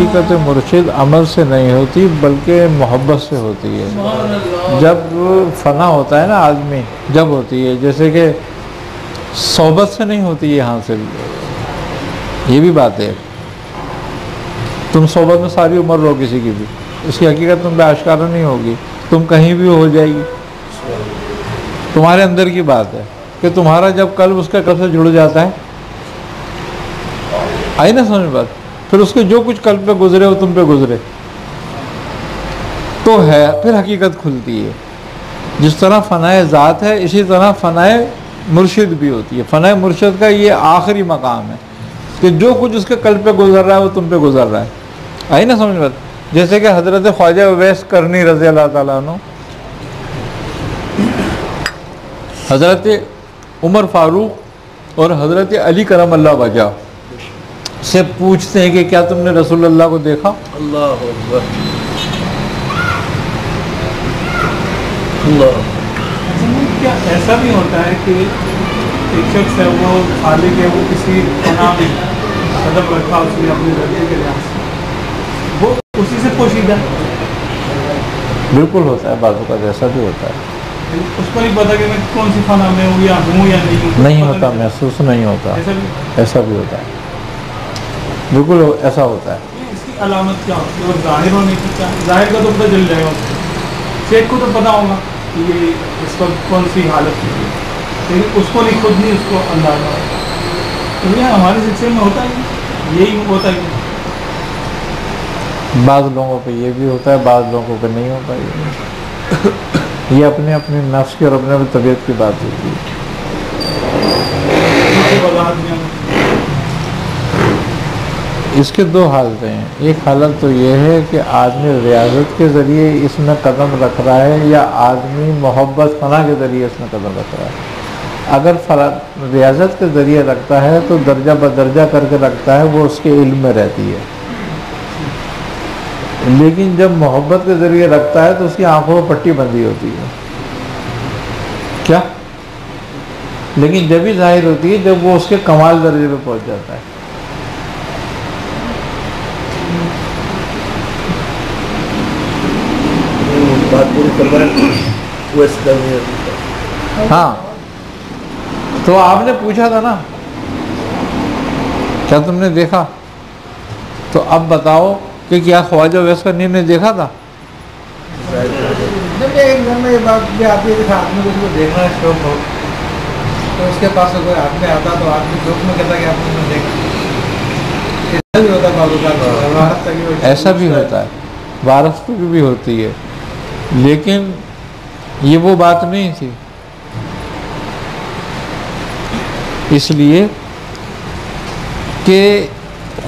हकीकत मुर्शिद अमल से नहीं होती बल्कि मोहब्बत से होती है। जब फना होता है ना आदमी, जब होती है, जैसे कि सोबत से नहीं होती है हासिल। ये भी बात है, तुम सोबत में सारी उम्र रहो किसी की भी, उसकी हकीकत तुम पे आश्कारा नहीं होगी, तुम कहीं भी हो जाएगी। तुम्हारे अंदर की बात है कि तुम्हारा जब कल्ब उसके कल्ब से जुड़ जाता है, आई ना समझ बात, फिर उसके जो कुछ कल्ब पे गुजरे वो तुम पे गुजरे तो है, फिर हकीकत खुलती है। जिस तरह फ़नाए ज़ात है इसी तरह फ़नाए मुर्शिद भी होती है। फ़नाए मुर्शिद का ये आखिरी मकाम है कि जो कुछ उसके कल्ब पे गुजर रहा है वो तुम पे गुजर रहा है। आई ना समझ बात। जैसे कि हज़रत ख्वाजा उवैस करनी रज़ी अल्लाह ताला अन्हु हज़रत उमर फ़ारूक और हज़रत अली करम अल्लाह वजह से पूछते हैं कि क्या तुमने रसूलुल्लाह को देखा? अल्लाह क्या ऐसा भी होता है कि एक शख्स है वो खालिक है, वो किसी पनाह में कदम रखा उसने अपने दर्जे के लिहाज से, वो उसी से पोशीदा? बिल्कुल होता है, बाजू का ऐसा भी होता है। उसको नहीं पता कि मैं कौन सी खाना में हूँ या नहीं हूँ, नहीं होता, महसूस नहीं होता, ऐसा भी होता है, बिल्कुल ऐसा होता है। इसकी अलामत क्या होती है? और जाहिर होने की क्या? जाहिर का तो पता चल जाएगा उसको, शेख को तो पता होगा कि ये इस वक्त कौन सी हालत है, लेकिन उसको नहीं, खुद नहीं उसको अंदाजा होगा। तो ये हमारे सिलसिले में होता है, यही होता है। बाज़ लोगों पे ये भी होता है, बाज़ लोगों पे नहीं होता ये अपने अपने नफ्स की और अपने अपनी तबीयत की बात होती है। इसके दो हालतें हैं। एक हालत तो ये है कि आदमी रियाजत के ज़रिए इसमें कदम रख रहा है या आदमी मोहब्बत फना के ज़रिए इसमें कदम रख रहा है। अगर रियाजत के ज़रिए रखता है तो दर्जा बदर्जा करके रखता है, वो उसके इल्म में रहती है। लेकिन जब मोहब्बत के ज़रिए रखता है तो उसकी आंखों में पट्टी बंधी होती है। क्या? लेकिन जब ही जाहिर होती है जब वो उसके कमाल दर्जे पे पहुंच जाता है। बात पूरी हाँ, तो आपने पूछा था ना क्या तुमने देखा, तो अब बताओ कि क्या ख्वाजा उवैस करनी ने देखा था? जब एक घर में ये बात भी आती है कि आदमी को उसको देखना है शौक हो, तो उसके पास कोई आदमी आता तो आदमी शौक में कहता कि आपने देखा, भी होता है, ऐसा भी होता है, वारस भी होती है, लेकिन ये वो बात नहीं थी। इसलिए कि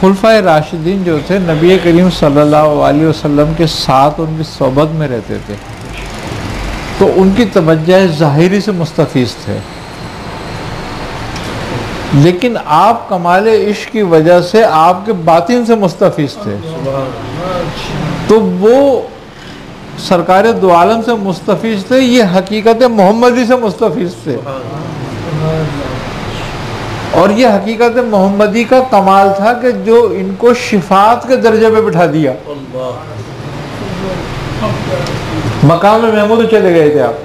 खुलफाए राशिदीन जो थे नबी करीम सल्लल्लाहु अलैहि वसल्लम के साथ उनकी सोबत में रहते थे, तो उनकी तवज्जो ज़ाहिरी से मुस्तफ़ीज़ थे। लेकिन आप कमाल इश्क की वजह से आपके बातिन से मुस्तफ़ीज़ थे, तो वो सरकार दो आलम से मुस्तफ़ीज़ थे, ये हकीकत मोहम्मदी से मुस्तफ़ीज़ थे। और ये हकीकत मोहम्मदी का कमाल था कि जो इनको शिफात के दर्जे पे बिठा दिया। मकाम महमूद चले गए थे आप।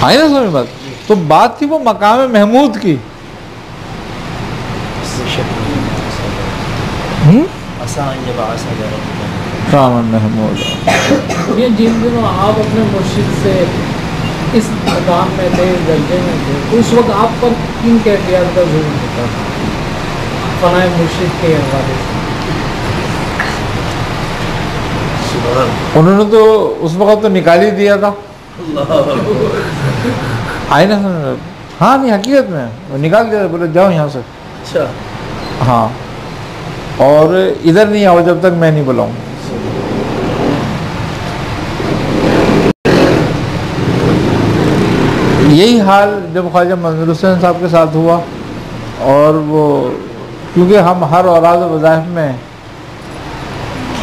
आई ना समझ बात। तो बात थी वो मकाम महमूद की। महमूद ये जिन दिनों आप अपने मुर्शिद से इस मकाम में थे, इस दर्जे में थे, उस वक्त आप पर किन कैफियत का जुल्म होता था फनाए मुर्शिद के हवाले से? उन्होंने तो उस वक्त तो निकाल ही दिया था। आई ना समझ। हाँ नहीं, हकीकत में वो निकाल दिया, बोले जाओ यहाँ से। अच्छा। हाँ, और इधर नहीं आओ जब तक मैं नहीं बुलाऊं। यही हाल जब ख्वाजा मंजूर हुसैन साहब के साथ हुआ, और वो क्योंकि हम हर औलाद वज़ाइफ में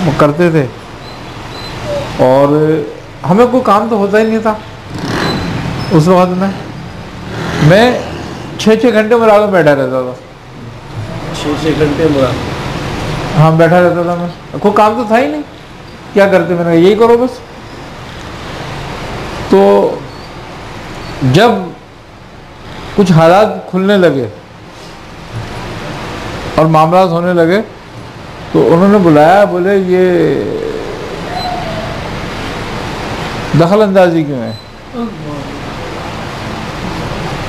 वो करते थे और हमें कोई काम तो होता ही नहीं था उस वक्त में, मैं 6-6 घंटे मुराद में बैठा रहता था। 6-6 घंटे मुराद? हाँ बैठा रहता था मैं, कोई काम तो था ही नहीं, क्या करते, मैंने कहा यही करो बस। तो जब कुछ हालात खुलने लगे और मामला होने लगे तो उन्होंने बुलाया, बोले ये दखल अंदाजी क्यों है?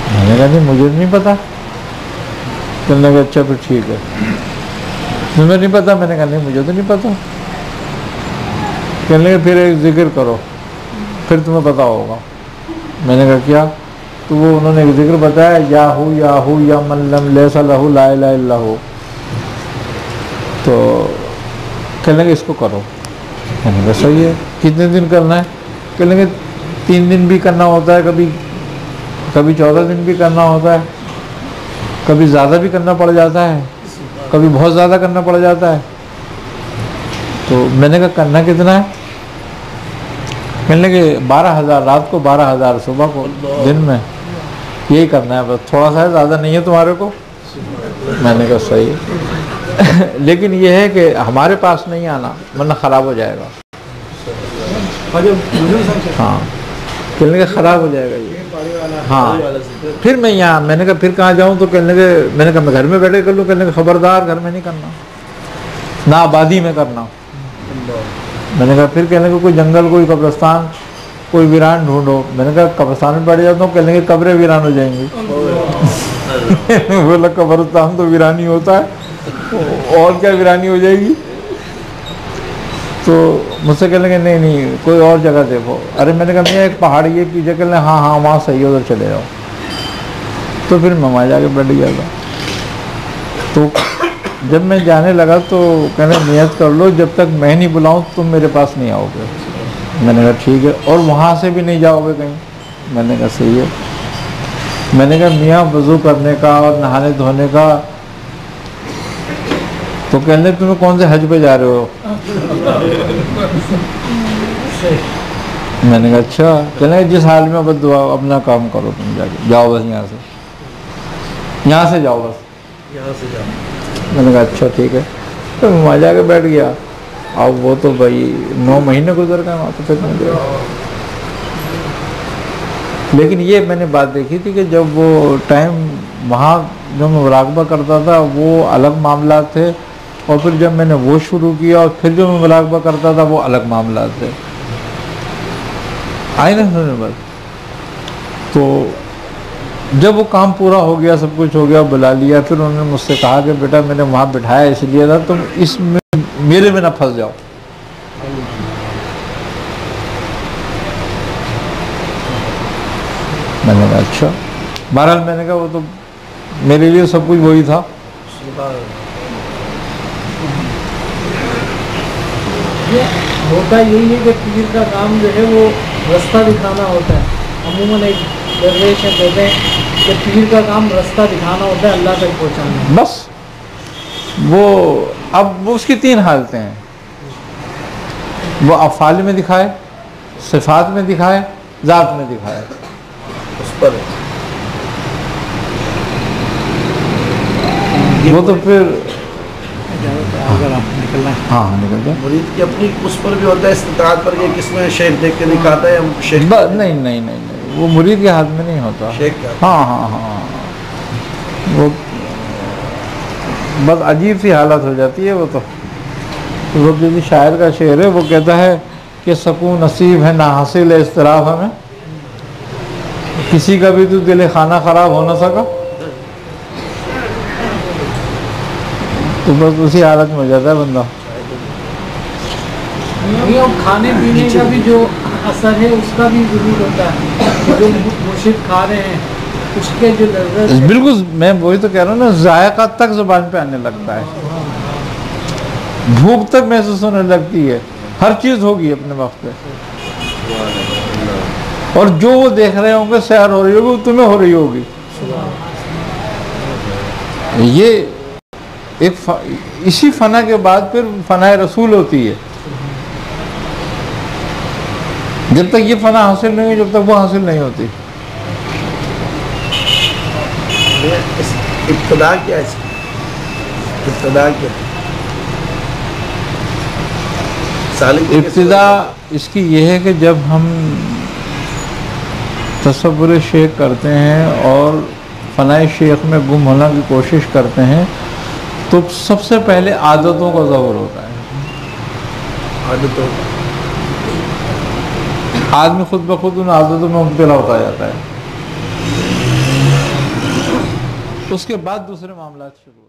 मैंने कहा नहीं मुझे नहीं पता। कहने लगा अच्छा फिर ठीक है, तुम्हें नहीं पता? मैंने कहा नहीं मुझे तो नहीं पता। कहने लगे फिर एक जिक्र करो फिर तुम्हें पता होगा। मैंने कहा क्या? तो वो उन्होंने एक जिक्र बताया, याहू या मन लम लैसा लहू ला इलाहा इल्लल्लाहु। तो कहने लगे इसको करो। मैंने कहा सही है, कितने दिन करना है? कहने लगे 3 दिन भी करना होता है, कभी 14 दिन भी करना होता है, कभी ज़्यादा भी करना पड़ जाता है, कभी बहुत ज़्यादा करना पड़ जाता है। तो मैंने कहा करना कितना है? कहने लगे 12,000 रात को, 12,000 सुबह को, दिन में यही करना है बस, थोड़ा सा है, ज़्यादा नहीं है तुम्हारे को। मैंने कहा सही है लेकिन ये है कि हमारे पास नहीं आना वरना ख़राब हो जाएगा। हाँ कहने लगे ख़राब हो जाएगा ये। हाँ फिर मैं यहाँ, मैंने कहा फिर कहाँ जाऊँ? तो कहने लगे, मैंने कहा मैं घर में बैठे कर लूँ। कहने लगे खबरदार घर में नहीं करना, ना आबादी में करना। मैंने कहा फिर? कहने लगे कोई जंगल, कोई कब्रिस्तान, कोई वीरान ढूंढो। मैंने कहा कब्रिस्तान में बैठ जाता हूँ। कहने लगे कब्रें वीरान हो जाएंगी बोला कब्रिस्तान तो वीरानी होता है, और क्या वीरानी हो जाएगी? तो मुझसे कहने लगे नहीं नहीं कोई और जगह देखो। अरे मैंने कहा मैं एक पहाड़ी है पीछे। कहने लगे हाँ हाँ वहाँ सही है, उधर चले जाओ। तो फिर मैं वहाँ जाके बैठ गया था। तो जब मैं जाने लगा तो कहने नियत कर लो जब तक मैं नहीं बुलाऊं तुम मेरे पास नहीं आओगे। मैंने कहा ठीक है, और वहाँ से भी नहीं जाओगे कहीं? मैंने कहा सही है। मैंने कहा मियाँ वज़ू करने का और नहाने धोने का, तो कहने तुम्हें कौन से हज पे जा रहे हो? मैंने कहा अच्छा। कहने जिस हाल में बस दुआ अपना काम करो, तुम जाके जाओ बस यहाँ से जाओ बस, यहाँ से जाओ। मैंने कहा अच्छा ठीक है। तो मैं वहाँ जाके बैठ गया। अब वो तो भाई 9 महीने गुजर गए वहाँ, तो फिर मैं गया। लेकिन ये मैंने बात देखी थी कि जब वो टाइम वहाँ जो मैं मुराकबा करता था वो अलग मामला थे, और फिर जब मैंने वो शुरू किया और फिर जो मैं मुराकबा करता था वो अलग मामला थे। आए ना सुने बस। तो जब वो काम पूरा हो गया, सब कुछ हो गया, बुला लिया, फिर उन्होंने मुझसे कहा कि बेटा मैंने वहाँ बिठाया इसलिए था तुम इसमें मेरे में ना फंस जाओ। मैंने कहा अच्छा। बहरहाल मैंने कहा वो तो मेरे लिए सब कुछ वही था। ये होता यही है कि पीर का काम जो है वो रास्ता दिखाना होता है। अमूमन एक दरवेश है कहते हैं कि पीर का काम रास्ता दिखाना होता है, अल्लाह तक पहुँचाना। बस वो अब वो उसकी 3 हालतें हैं, वो अफ़ाल में दिखाए, सिफात में दिखाए, ज़ात में दिखाए। उस पर वो तो फिर अगर आप निकलना है हाँ निकल जाए। मुरीद की अपनी उस पर भी होता है इस्तिताअत पर कि किसमें शेख देख के दिखाता है, हम शेख नहीं नहीं नहीं नहीं वो मुरीद के हाथ में नहीं होता। शेख का हाँ हाँ हाँ वो बस अजीब सी हालत हो जाती है। वो तो किसी शायर का शेर है, वो कहता है कि सकून नसीब है ना हासिल है इस्तराब हमें, किसी का भी तो दिल खाना ख़राब हो ना सका। तो बस उसी हालत में हो जाता है बंदा। नहीं, और खाने पीने का भी जो असर है उसका भी जरूर होता है। जो मुर्शिद खा रहे हैं उसके जो लज़्ज़त है, बिल्कुल मैं वही तो कह रहा हूँ ना, जायका तक ज़ुबान पे आने लगता है, भूख तक महसूस होने लगती है, हर चीज़ होगी अपने वक्त पे। और जो वो देख रहे होंगे सैर हो रही होगी वो तुम्हें हो रही होगी। ये एक इसी फना के बाद फिर फनाए रसूल होती है। जब तक ये फना हासिल नहीं हो, जब तक वो हासिल नहीं होती। इस इब्तदा क्या है इसकी? इब्तदा क्या है? सालिक की इब्तिदा इसकी यह है कि जब हम तसव्वुर शेख करते हैं और फनाए शेख में गुम होना की कोशिश करते हैं तो सबसे पहले आदतों का ज़हुर होता है। आदतों आदमी खुद ब खुद उन आदतों में मुब्तला होता जाता है, उसके बाद दूसरे मामला शुरू